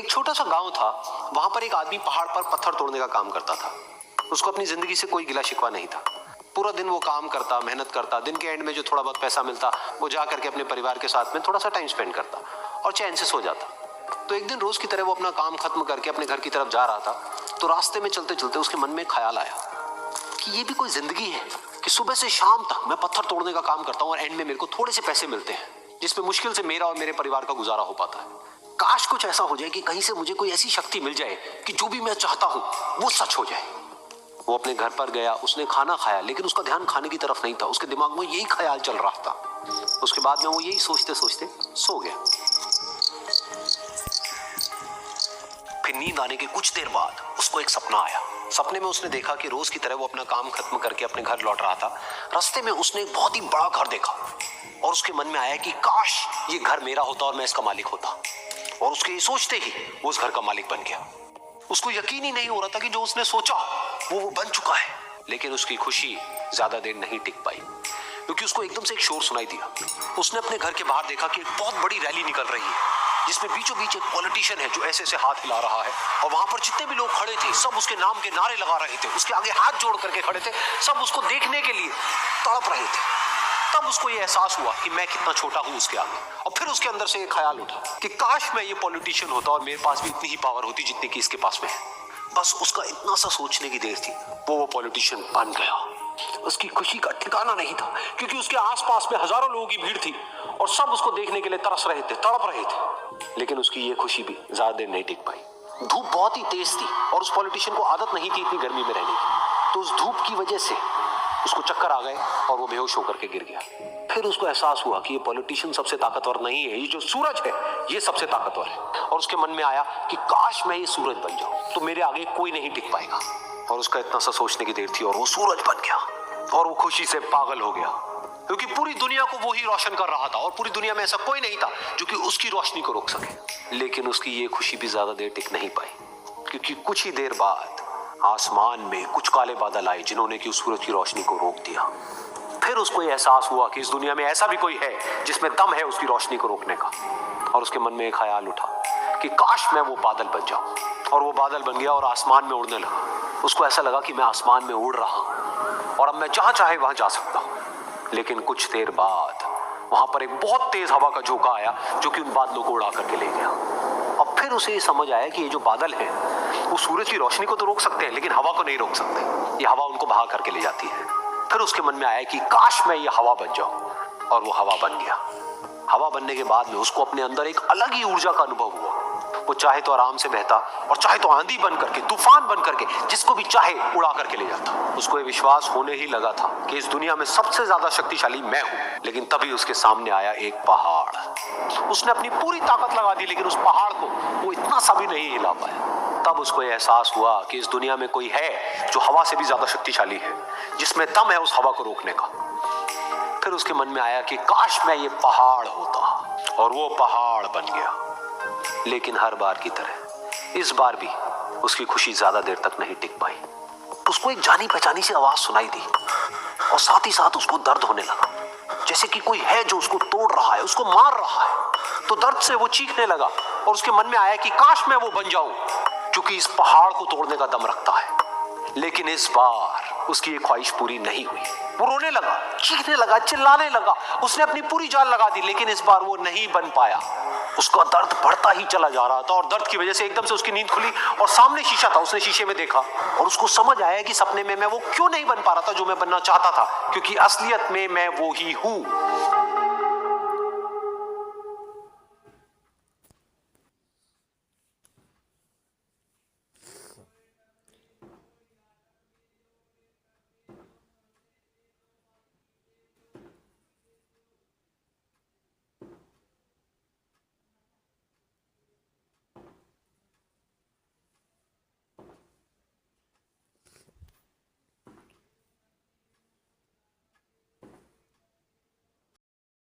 एक छोटा सा गांव था। वहां पर एक आदमी पहाड़ पर पत्थर तोड़ने का काम करता था। उसको अपनी जिंदगी से कोई गिला शिकवा नहीं था। पूरा दिन वो काम करता, मेहनत करता। दिन के एंड में जो थोड़ा बहुत पैसा मिलता वो जा करके अपने परिवार के साथ में थोड़ा सा टाइम स्पेंड करता और चैन से सो जाता। तो एक दिन रोज की तरह वो अपना काम खत्म करके अपने घर की तरफ जा रहा था। तो रास्ते में चलते चलते उसके मन में एक ख्याल आया कि ये भी कोई जिंदगी है कि सुबह से शाम तक मैं पत्थर तोड़ने का काम करता हूँ और एंड में मेरे को थोड़े से पैसे मिलते हैं, जिसमें मुश्किल से मेरा और मेरे परिवार का गुजारा हो पाता है। काश कुछ ऐसा हो जाए कि कहीं से मुझे कोई ऐसी शक्ति मिल जाए कि जो भी मैं चाहता हूँ वो सच हो जाए। वो अपने घर पर गया, उसने खाना खाया, लेकिन उसका ध्यान खाने की तरफ नहीं था। उसके दिमाग में यही ख्याल चल रहा था। उसके बाद में वो यही सोचते सोचते सो गया। फिर नींद आने के कुछ देर बाद उसको एक सपना आया। सपने में उसने देखा कि रोज की तरह वो अपना काम खत्म करके अपने घर लौट रहा था। रास्ते में उसने एक बहुत ही बड़ा घर देखा और उसके मन में आया कि काश ये घर मेरा होता और मैं इसका मालिक होता। और उसके ये सोचते ही वो उस घर का मालिक बन गया। उसको यकीन ही नहीं हो रहा था कि जो उसने सोचा वो बन चुका है। लेकिन उसकी खुशी ज्यादा देर नहीं टिक पाई, क्योंकि उसको एकदम से एक शोर सुनाई दिया। उसने अपने घर के बाहर देखा कि एक बहुत बड़ी रैली निकल रही है, जिसमें बीचों बीच एक पॉलिटिशियन है जो ऐसे ऐसे हाथ हिला रहा है। और वहां पर जितने भी लोग खड़े थे सब उसके नाम के नारे लगा रहे थे। उसके आगे हाथ जोड़ करके खड़े थे, सब उसको देखने के लिए तड़प रहे थे। तब उसको ये एहसास हुआ कि मैं कितना छोटा हूं उसके आगे। और फिर उसके अंदर से एक ख्याल उठा कि काश मैं ये पॉलिटिशियन होता और मेरे पास भी इतनी ही पावर होती जितनी कि इसके पास में है। बस उसका इतना सा सोचने की देर थी, वो पॉलिटिशियन बन गया। उसकी खुशी का ठिकाना नहीं था, क्योंकि उसके आसपास में हजारों लोगों की भीड़ थी और सब उसको देखने के लिए तरस रहे थे, तड़प रहे थे। लेकिन उसकी ये खुशी भी ज्यादा देर नहीं टिक पाई। धूप बहुत ही तेज थी और उस पॉलिटिशियन को आदत नहीं थी इतनी गर्मी में रहने की। तो उस धूप की वजह से उसको चक्कर आ गए और वो बेहोश होकर के गिर गया। फिर उसको एहसास हुआ कि ये पॉलिटिशियन सबसे ताकतवर नहीं है, ये जो सूरज है ये सबसे ताकतवर है। और उसके मन में आया कि काश मैं ये सूरज बन जाऊं तो मेरे आगे कोई नहीं टिक पाएगा। और उसका इतना सा सोचने की देर थी और वो सूरज बन गया। और वो खुशी से पागल हो गया, क्योंकि पूरी दुनिया को वो ही रोशन कर रहा था और पूरी दुनिया में ऐसा कोई नहीं था जो कि उसकी रोशनी को रोक सके। लेकिन उसकी ये खुशी भी ज्यादा देर टिक नहीं पाई, क्योंकि कुछ ही देर बाद आसमान में कुछ काले बादल आए जिन्होंने कि उस सूरज की रोशनी को रोक दिया। फिर उसको ये एहसास हुआ कि इस दुनिया में ऐसा भी कोई है जिसमें दम है उसकी रोशनी को रोकने का। और उसके मन में एक ख्याल उठा कि काश मैं वो बादल बन जाऊं। और वो बादल बन गया और आसमान में उड़ने लगा। उसको ऐसा लगा कि मैं आसमान में उड़ रहा हूं और अब मैं जहां चाहे वहां जा सकता हूं। लेकिन कुछ देर बाद वहां पर एक बहुत तेज हवा का झोंका आया जो कि उन बादलों को उड़ा करके ले गया। अब फिर उसे ये समझ आया कि ये जो बादल हैं वो सूरज की रोशनी को तो रोक सकते हैं, लेकिन हवा को नहीं रोक सकते। ये हवा उनको बहा करके ले जाती है। फिर उसके मन में आया कि काश मैं ये हवा बन जाऊं। और वो हवा बन गया। हवा बनने के बाद में उसको अपने अंदर एक अलग ही ऊर्जा का अनुभव हुआ। वो चाहे तो आराम से बहता और चाहे तो आंधी बन करके, तूफान बन करके, जिसको भी चाहे उड़ा करके ले जाता। उसको ये विश्वास होने ही लगा था कि इस दुनिया में सबसे ज्यादा शक्तिशाली मैं हूं। लेकिन तभी उसके सामने आया एक पहाड़। उसने अपनी पूरी ताकत लगा दी, लेकिन उस पहाड़ को वो इतना सा भी नहीं हिला पाया। तब उसको ये एहसास हुआ कि इस दुनिया में कोई है जो हवा से भी ज्यादा शक्तिशाली है, जिसमें दम है उस हवा को रोकने का। फिर उसके मन में आया कि काश मैं ये पहाड़ होता। और वो पहाड़ बन गया। लेकिन हर बार की तरह इस बार भी उसकी खुशी ज्यादा देर तक नहीं टिक पाई। उसको एक जानी पहचानी सी आवाज सुनाई दी और साथ ही साथ उसको दर्द होने लगा, जैसे कि कोई है जो उसको तोड़ रहा है, उसको मार रहा है। तो दर्द से वो चीखने लगा और उसके मन में आया कि काश मैं वो बन जाऊं क्योंकि इस पहाड़ को तोड़ने का दम रखता है। लेकिन इस बार उसकी ये ख्वाहिश पूरी नहीं हुई। वो रोने लगा, चीखने लगा, चिल्लाने लगा। उसने अपनी पूरी जान लगा दी, लेकिन इस बार वो नहीं बन पाया। उसका दर्द बढ़ता ही चला जा रहा था और दर्द की वजह से एकदम से उसकी नींद खुली और सामने शीशा था। उसने शीशे में देखा और उसको समझ आया कि सपने में मैं वो क्यों नहीं बन पा रहा था जो मैं बनना चाहता था, क्योंकि असलियत में मैं वो ही हूं।